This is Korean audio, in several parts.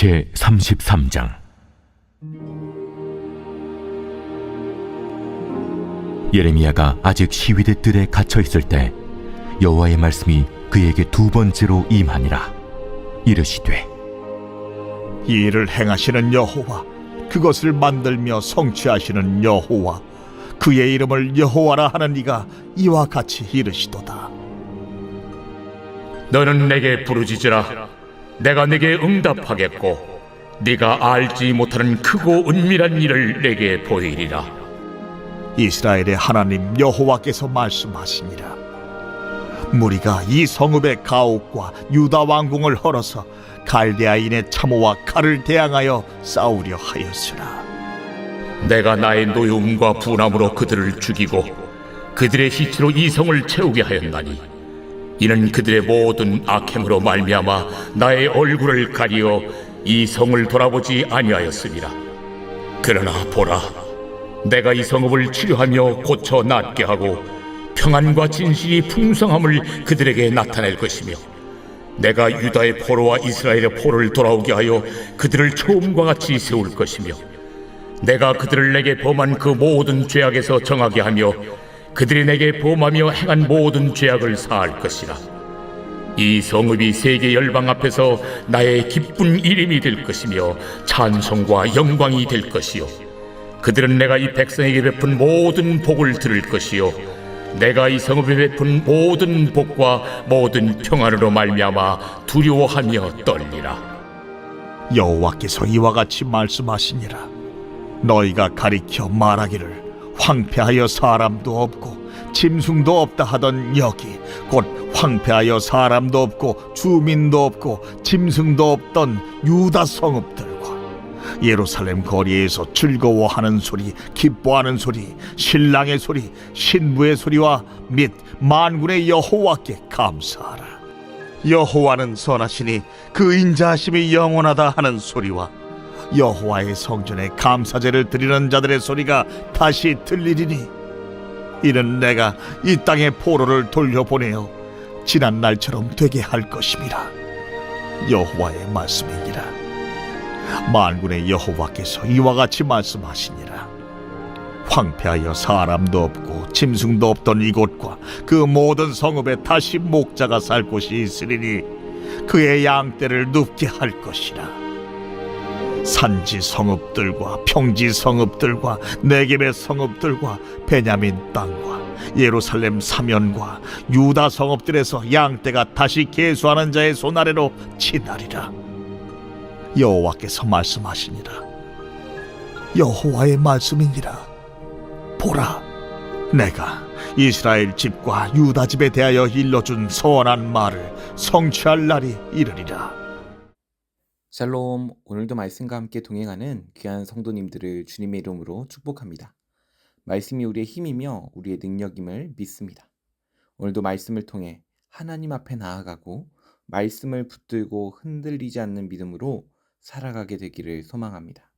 제33장. 예레미야가 아직 시위대 뜰에 갇혀 있을 때 여호와의 말씀이 그에게 두 번째로 임하니라. 이르시되, 이 일을 행하시는 여호와, 그것을 만들며 성취하시는 여호와, 그의 이름을 여호와라 하는 이가 이와 같이 이르시도다. 너는 내게 부르짖으라. 내가 내게 응답하겠고 네가 알지 못하는 크고 은밀한 일을 내게 보이리라. 이스라엘의 하나님 여호와께서 말씀하시니라. 무리가 이 성읍의 가옥과 유다 왕궁을 헐어서 갈대아인의 참호와 칼을 대항하여 싸우려 하였으나 내가 나의 노여움과 분함으로 그들을 죽이고 그들의 시체로 이 성을 채우게 하였나니, 이는 그들의 모든 악행으로 말미암아 나의 얼굴을 가리어 이 성을 돌아보지 아니하였습니다. 그러나 보라, 내가 이 성읍을 치료하며 고쳐 낫게 하고 평안과 진실이 풍성함을 그들에게 나타낼 것이며, 내가 유다의 포로와 이스라엘의 포로를 돌아오게 하여 그들을 처음과 같이 세울 것이며, 내가 그들을 내게 범한 그 모든 죄악에서 정하게 하며 그들이 내게 범하며 행한 모든 죄악을 사할 것이라. 이 성읍이 세계 열방 앞에서 나의 기쁜 이름이 될 것이며 찬송과 영광이 될 것이요, 그들은 내가 이 백성에게 베푼 모든 복을 들을 것이요, 내가 이 성읍에 베푼 모든 복과 모든 평안으로 말미암아 두려워하며 떨리라. 여호와께서 이와 같이 말씀하시니라. 너희가 가리켜 말하기를 황폐하여 사람도 없고 짐승도 없다 하던 여기, 곧 황폐하여 사람도 없고 주민도 없고 짐승도 없던 유다 성읍들과 예루살렘 거리에서 즐거워하는 소리, 기뻐하는 소리, 신랑의 소리, 신부의 소리와 및 만군의 여호와께 감사하라. 여호와는 선하시니 그 인자하심이 영원하다 하는 소리와 여호와의 성전에 감사제를 드리는 자들의 소리가 다시 들리리니, 이는 내가 이 땅의 포로를 돌려보내어 지난 날처럼 되게 할 것임이라. 여호와의 말씀이니라. 만군의 여호와께서 이와 같이 말씀하시니라. 황폐하여 사람도 없고 짐승도 없던 이곳과 그 모든 성읍에 다시 목자가 살 곳이 있으리니 그의 양떼를 눕게 할 것이라. 산지 성읍들과 평지 성읍들과 네겝의 성읍들과 베냐민 땅과 예루살렘 사면과 유다 성읍들에서 양떼가 다시 계수하는 자의 손 아래로 지나리라. 여호와께서 말씀하시니라. 여호와의 말씀이니라. 보라, 내가 이스라엘 집과 유다 집에 대하여 일러준 선한 말을 성취할 날이 이르리라. 샬롬, 오늘도 말씀과 함께 동행하는 귀한 성도님들을 주님의 이름으로 축복합니다. 말씀이 우리의 힘이며 우리의 능력임을 믿습니다. 오늘도 말씀을 통해 하나님 앞에 나아가고 말씀을 붙들고 흔들리지 않는 믿음으로 살아가게 되기를 소망합니다.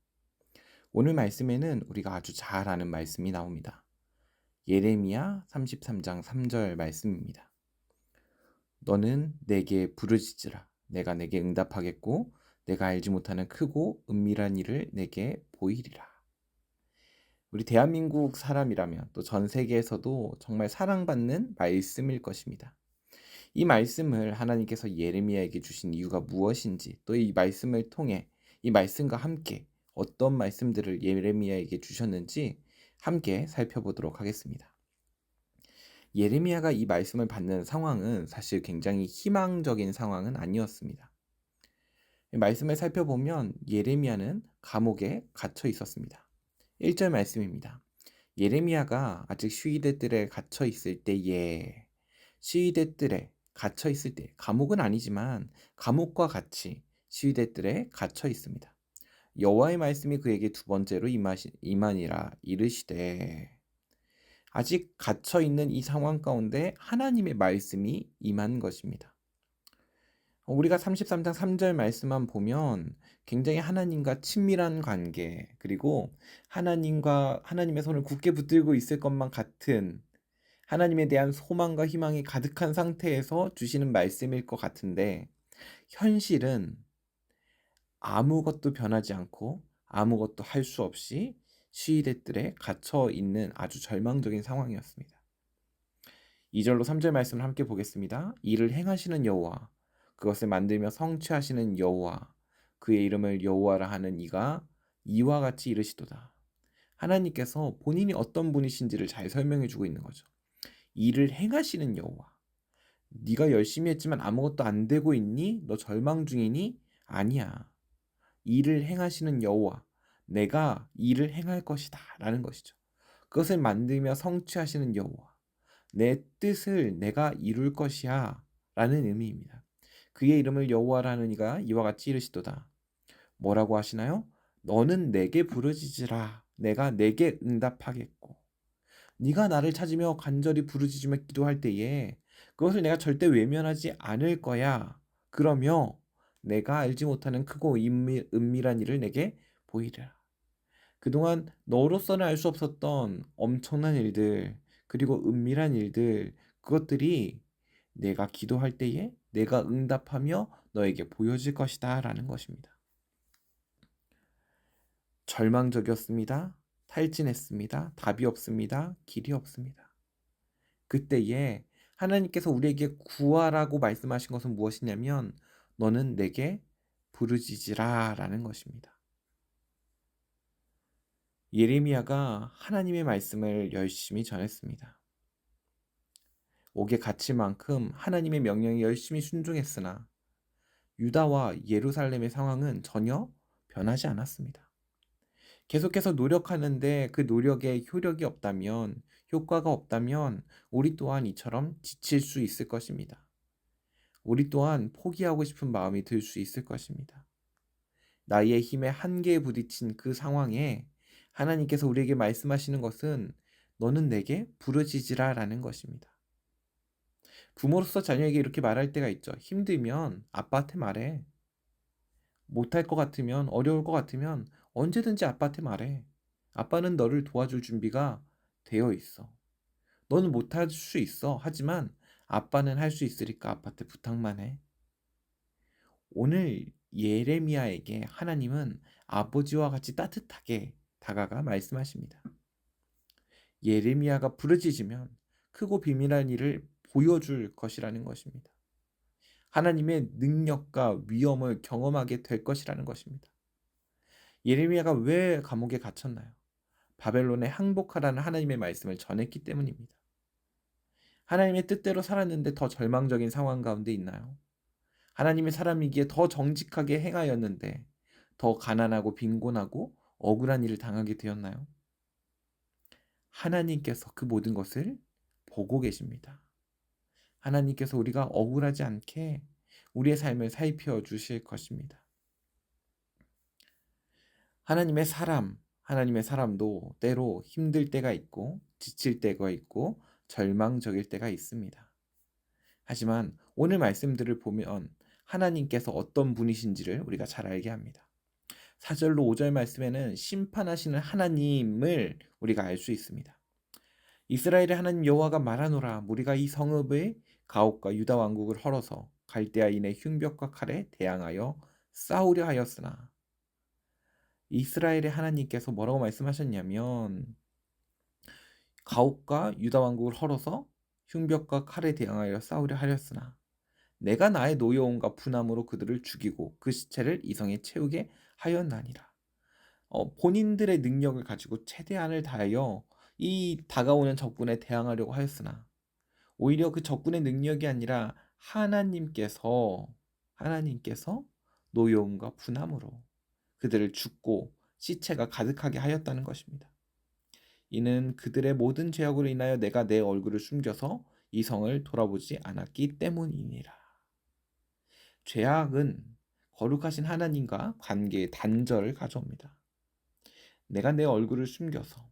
오늘 말씀에는 우리가 아주 잘 아는 말씀이 나옵니다. 예레미야 33장 3절 말씀입니다. 너는 내게 부르짖으라. 내가 내게 응답하겠고 내가 알지 못하는 크고 은밀한 일을 내게 보이리라. 우리 대한민국 사람이라면 또 전 세계에서도 정말 사랑받는 말씀일 것입니다. 이 말씀을 하나님께서 예레미야에게 주신 이유가 무엇인지, 또 이 말씀을 통해 이 말씀과 함께 어떤 말씀들을 예레미야에게 주셨는지 함께 살펴보도록 하겠습니다. 예레미야가 이 말씀을 받는 상황은 사실 굉장히 희망적인 상황은 아니었습니다. 말씀을 살펴보면 예레미야는 감옥에 갇혀 있었습니다. 1절 말씀입니다. 예레미야가 아직 시위대 뜰에 갇혀 있을 때에, 시위대 뜰에 갇혀 있을 때, 감옥은 아니지만 감옥과 같이 시위대 뜰에 갇혀 있습니다. 여호와의 말씀이 그에게 두 번째로 임하니라. 이르시되, 아직 갇혀 있는 이 상황 가운데 하나님의 말씀이 임한 것입니다. 우리가 33장 3절 말씀만 보면 굉장히 하나님과 친밀한 관계, 그리고 하나님의 손을 굳게 붙들고 있을 것만 같은 하나님에 대한 소망과 희망이 가득한 상태에서 주시는 말씀일 것 같은데, 현실은 아무것도 변하지 않고 아무것도 할 수 없이 시위대 뜰에 갇혀 있는 아주 절망적인 상황이었습니다. 2절로 3절 말씀을 함께 보겠습니다. 이를 행하시는 여호와, 그것을 만들며 성취하시는 여호와, 그의 이름을 여호와라 하는 이가 이와 같이 이르시도다. 하나님께서 본인이 어떤 분이신지를 잘 설명해 주고 있는 거죠. 이를 행하시는 여호와. 네가 열심히 했지만 아무것도 안 되고 있니? 너 절망 중이니? 아니야. 일을 행하시는 여호와. 내가 일을 행할 것이다 라는 것이죠. 그것을 만들며 성취하시는 여호와. 내 뜻을 내가 이룰 것이야 라는 의미입니다. 그의 이름을 여호와라는 이가 이와 같이 이르시도다. 뭐라고 하시나요? 너는 내게 부르짖으라. 내가 내게 응답하겠고. 네가 나를 찾으며 간절히 부르짖으며 기도할 때에 그것을 내가 절대 외면하지 않을 거야. 그러며 내가 알지 못하는 크고 은밀한 일을 내게 보이리라. 그동안 너로서는 알 수 없었던 엄청난 일들, 그리고 은밀한 일들, 그것들이 내가 기도할 때에 내가 응답하며 너에게 보여질 것이다 라는 것입니다. 절망적이었습니다. 탈진했습니다. 답이 없습니다. 길이 없습니다. 그때에 하나님께서 우리에게 구하라고 말씀하신 것은 무엇이냐면 너는 내게 부르짖으라 라는 것입니다. 예레미야가 하나님의 말씀을 열심히 전했습니다. 옥에 갇힐 만큼 하나님의 명령에 열심히 순종했으나 유다와 예루살렘의 상황은 전혀 변하지 않았습니다. 계속해서 노력하는데 그 노력에 효력이 없다면, 효과가 없다면 우리 또한 이처럼 지칠 수 있을 것입니다. 우리 또한 포기하고 싶은 마음이 들 수 있을 것입니다. 나의 힘의 한계에 부딪힌 그 상황에 하나님께서 우리에게 말씀하시는 것은 너는 내게 부르짖으라 라는 것입니다. 부모로서 자녀에게 이렇게 말할 때가 있죠. 힘들면 아빠한테 말해. 못할 것 같으면, 어려울 것 같으면 언제든지 아빠한테 말해. 아빠는 너를 도와줄 준비가 되어 있어. 너는 못할 수 있어. 하지만 아빠는 할 수 있으니까 아빠한테 부탁만 해. 오늘 예레미야에게 하나님은 아버지와 같이 따뜻하게 다가가 말씀하십니다. 예레미야가 부르짖으면 크고 비밀한 일을 보여줄 것이라는 것입니다. 하나님의 능력과 위엄을 경험하게 될 것이라는 것입니다. 예레미야가 왜 감옥에 갇혔나요? 바벨론에 항복하라는 하나님의 말씀을 전했기 때문입니다. 하나님의 뜻대로 살았는데 더 절망적인 상황 가운데 있나요? 하나님의 사람이기에 더 정직하게 행하였는데 더 가난하고 빈곤하고 억울한 일을 당하게 되었나요? 하나님께서 그 모든 것을 보고 계십니다. 하나님께서 우리가 억울하지 않게 우리의 삶을 살펴 주실 것입니다. 하나님의 사람도 때로 힘들 때가 있고 지칠 때가 있고 절망적일 때가 있습니다. 하지만 오늘 말씀들을 보면 하나님께서 어떤 분이신지를 우리가 잘 알게 합니다. 4절로 5절 말씀에는 심판하시는 하나님을 우리가 알 수 있습니다. 이스라엘의 하나님 여호와가 말하노라. 무리가 이 성읍의 가옥과 유다 왕국을 헐어서 갈대아인의 흉벽과 칼에 대항하여 싸우려 하였으나, 이스라엘의 하나님께서 뭐라고 말씀하셨냐면 가옥과 유다 왕국을 헐어서 흉벽과 칼에 대항하여 싸우려 하였으나 내가 나의 노여움과 분함으로 그들을 죽이고 그 시체를 이성에 채우게 하였나니라. 본인들의 능력을 가지고 최대한을 다하여 이 다가오는 적군에 대항하려고 하였으나 오히려 그 적군의 능력이 아니라 하나님께서 노여움과 분함으로 그들을 죽고 시체가 가득하게 하였다는 것입니다. 이는 그들의 모든 죄악으로 인하여 내가 내 얼굴을 숨겨서 이 성을 돌아보지 않았기 때문이니라. 죄악은 거룩하신 하나님과 관계의 단절을 가져옵니다. 내가 내 얼굴을 숨겨서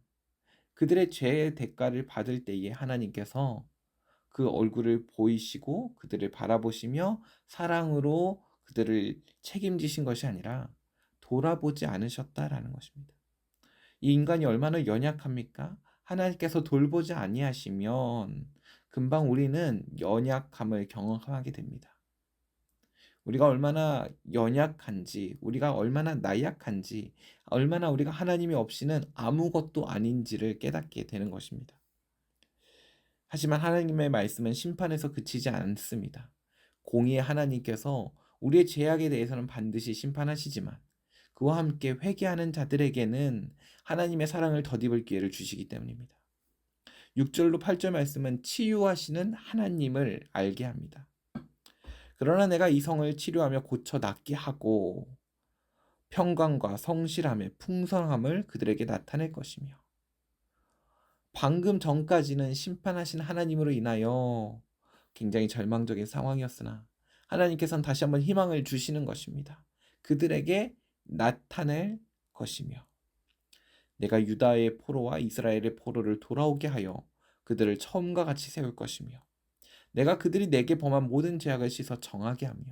그들의 죄의 대가를 받을 때에 하나님께서 그 얼굴을 보이시고 그들을 바라보시며 사랑으로 그들을 책임지신 것이 아니라 돌아보지 않으셨다라는 것입니다. 이 인간이 얼마나 연약합니까? 하나님께서 돌보지 아니하시면 금방 우리는 연약함을 경험하게 됩니다. 우리가 얼마나 연약한지, 우리가 얼마나 나약한지, 얼마나 우리가 하나님이 없이는 아무것도 아닌지를 깨닫게 되는 것입니다. 하지만 하나님의 말씀은 심판에서 그치지 않습니다. 공의의 하나님께서 우리의 죄악에 대해서는 반드시 심판하시지만 그와 함께 회개하는 자들에게는 하나님의 사랑을 덧입을 기회를 주시기 때문입니다. 6절로 8절 말씀은 치유하시는 하나님을 알게 합니다. 그러나 내가 이 성을 치료하며 고쳐 낫게 하고 평강과 성실함의 풍성함을 그들에게 나타낼 것이며, 방금 전까지는 심판하신 하나님으로 인하여 굉장히 절망적인 상황이었으나 하나님께서는 다시 한번 희망을 주시는 것입니다. 그들에게 나타낼 것이며, 내가 유다의 포로와 이스라엘의 포로를 돌아오게 하여 그들을 처음과 같이 세울 것이며, 내가 그들이 내게 범한 모든 죄악을 씻어 정하게 하며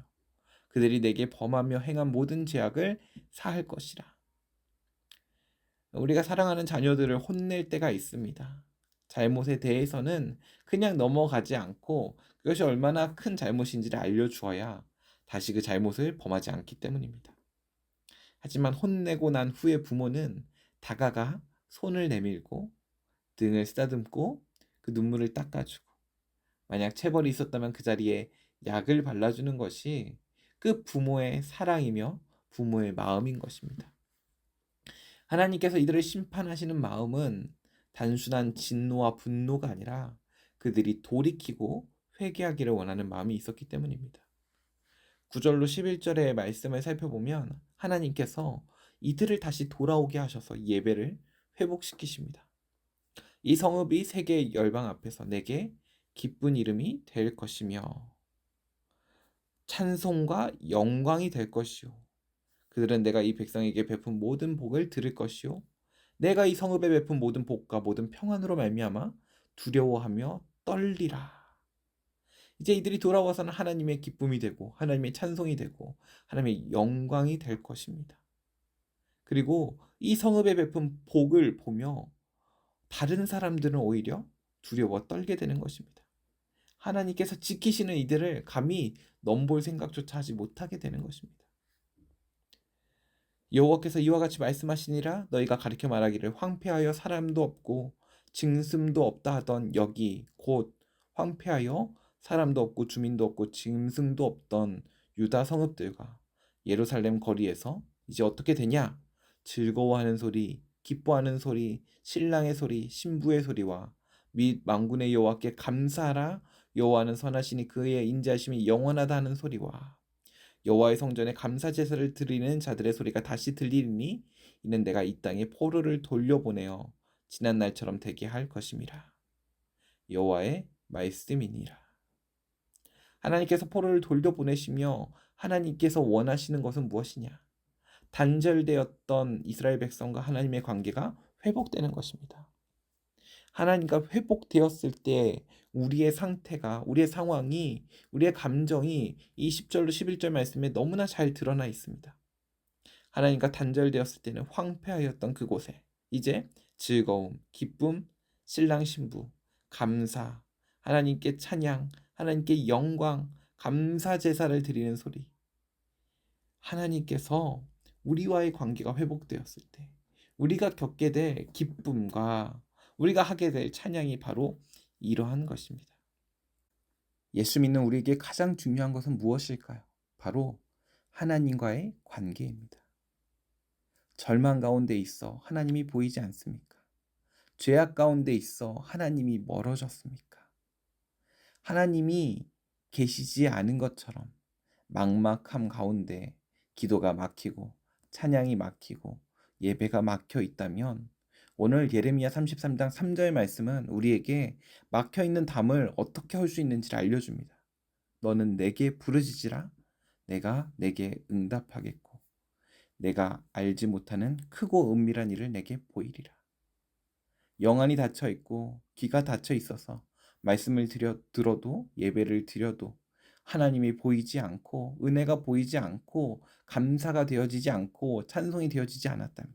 그들이 내게 범하며 행한 모든 죄악을 사할 것이라. 우리가 사랑하는 자녀들을 혼낼 때가 있습니다. 잘못에 대해서는 그냥 넘어가지 않고 그것이 얼마나 큰 잘못인지를 알려주어야 다시 그 잘못을 범하지 않기 때문입니다. 하지만 혼내고 난 후에 부모는 다가가 손을 내밀고 등을 쓰다듬고 그 눈물을 닦아주고, 만약 체벌이 있었다면 그 자리에 약을 발라주는 것이 그 부모의 사랑이며 부모의 마음인 것입니다. 하나님께서 이들을 심판하시는 마음은 단순한 진노와 분노가 아니라 그들이 돌이키고 회개하기를 원하는 마음이 있었기 때문입니다. 9절로 11절의 말씀을 살펴보면 하나님께서 이들을 다시 돌아오게 하셔서 예배를 회복시키십니다. 이 성읍이 세계의 열방 앞에서 내게 기쁜 이름이 될 것이며 찬송과 영광이 될 것이요, 그들은 내가 이 백성에게 베푼 모든 복을 들을 것이요, 내가 이 성읍에 베푼 모든 복과 모든 평안으로 말미암아 두려워하며 떨리라. 이제 이들이 돌아와서는 하나님의 기쁨이 되고 하나님의 찬송이 되고 하나님의 영광이 될 것입니다. 그리고 이 성읍에 베푼 복을 보며 다른 사람들은 오히려 두려워 떨게 되는 것입니다. 하나님께서 지키시는 이들을 감히 넘볼 생각조차 하지 못하게 되는 것입니다. 여호와께서 이와 같이 말씀하시니라. 너희가 가르쳐 말하기를 황폐하여 사람도 없고 짐승도 없다 하던 여기 곧 황폐하여 사람도 없고 주민도 없고 짐승도 없던 유다 성읍들과 예루살렘 거리에서 이제 어떻게 되냐? 즐거워하는 소리, 기뻐하는 소리, 신랑의 소리, 신부의 소리와 및 만군의 여호와께 감사하라. 여호와는 선하시니 그의 인자하심이 영원하다 하는 소리와 여호와의 성전에 감사 제사를 드리는 자들의 소리가 다시 들리니 이는 내가 이 땅에 포로를 돌려보내어 지난 날처럼 되게 할 것임이라. 여호와의 말씀이니라. 하나님께서 포로를 돌려보내시며 하나님께서 원하시는 것은 무엇이냐? 단절되었던 이스라엘 백성과 하나님의 관계가 회복되는 것입니다. 하나님과 회복되었을 때 우리의 상태가, 우리의 상황이, 우리의 감정이 이 10절로 11절 말씀에 너무나 잘 드러나 있습니다. 하나님과 단절되었을 때는 황폐하였던 그곳에 이제 즐거움, 기쁨, 신랑 신부, 감사, 하나님께 찬양, 하나님께 영광, 감사 제사를 드리는 소리. 하나님께서 우리와의 관계가 회복되었을 때 우리가 겪게 될 기쁨과 우리가 하게 될 찬양이 바로 이러한 것입니다. 예수 믿는 우리에게 가장 중요한 것은 무엇일까요? 바로 하나님과의 관계입니다. 절망 가운데 있어 하나님이 보이지 않습니까? 죄악 가운데 있어 하나님이 멀어졌습니까? 하나님이 계시지 않은 것처럼 막막함 가운데 기도가 막히고 찬양이 막히고 예배가 막혀 있다면 오늘 예레미야 33장 3절 말씀은 우리에게 막혀있는 담을 어떻게 할 수 있는지를 알려줍니다. 너는 내게 부르짖으라. 내가 내게 응답하겠고 내가 알지 못하는 크고 은밀한 일을 내게 보이리라. 영안이 닫혀있고 귀가 닫혀있어서 말씀을 들어도 예배를 드려도 하나님이 보이지 않고 은혜가 보이지 않고 감사가 되어지지 않고 찬송이 되어지지 않았다면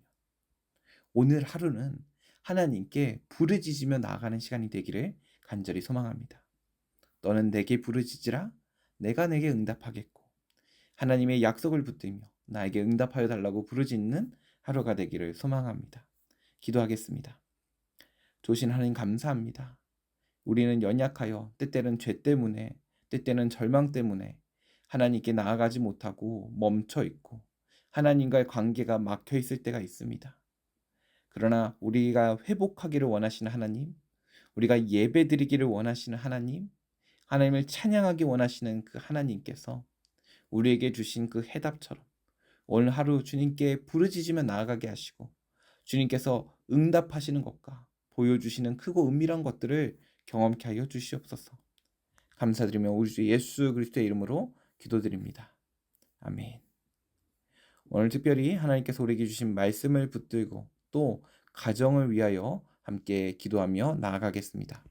오늘 하루는 하나님께 부르짖으며 나아가는 시간이 되기를 간절히 소망합니다. 너는 내게 부르짖으라. 내가 내게 응답하겠고 하나님의 약속을 붙들며 나에게 응답하여 달라고 부르짖는 하루가 되기를 소망합니다. 기도하겠습니다. 좋으신 하나님 감사합니다. 우리는 연약하여 때때는 죄 때문에, 때때는 절망 때문에 하나님께 나아가지 못하고 멈춰 있고 하나님과의 관계가 막혀 있을 때가 있습니다. 그러나 우리가 회복하기를 원하시는 하나님, 우리가 예배드리기를 원하시는 하나님, 하나님을 찬양하기 원하시는 그 하나님께서 우리에게 주신 그 해답처럼 오늘 하루 주님께 부르짖으며 나아가게 하시고 주님께서 응답하시는 것과 보여주시는 크고 은밀한 것들을 경험케 하여 주시옵소서. 감사드리며 우리 주 예수 그리스도의 이름으로 기도드립니다. 아멘. 오늘 특별히 하나님께서 우리에게 주신 말씀을 붙들고 또 가정을 위하여 함께 기도하며 나아가겠습니다.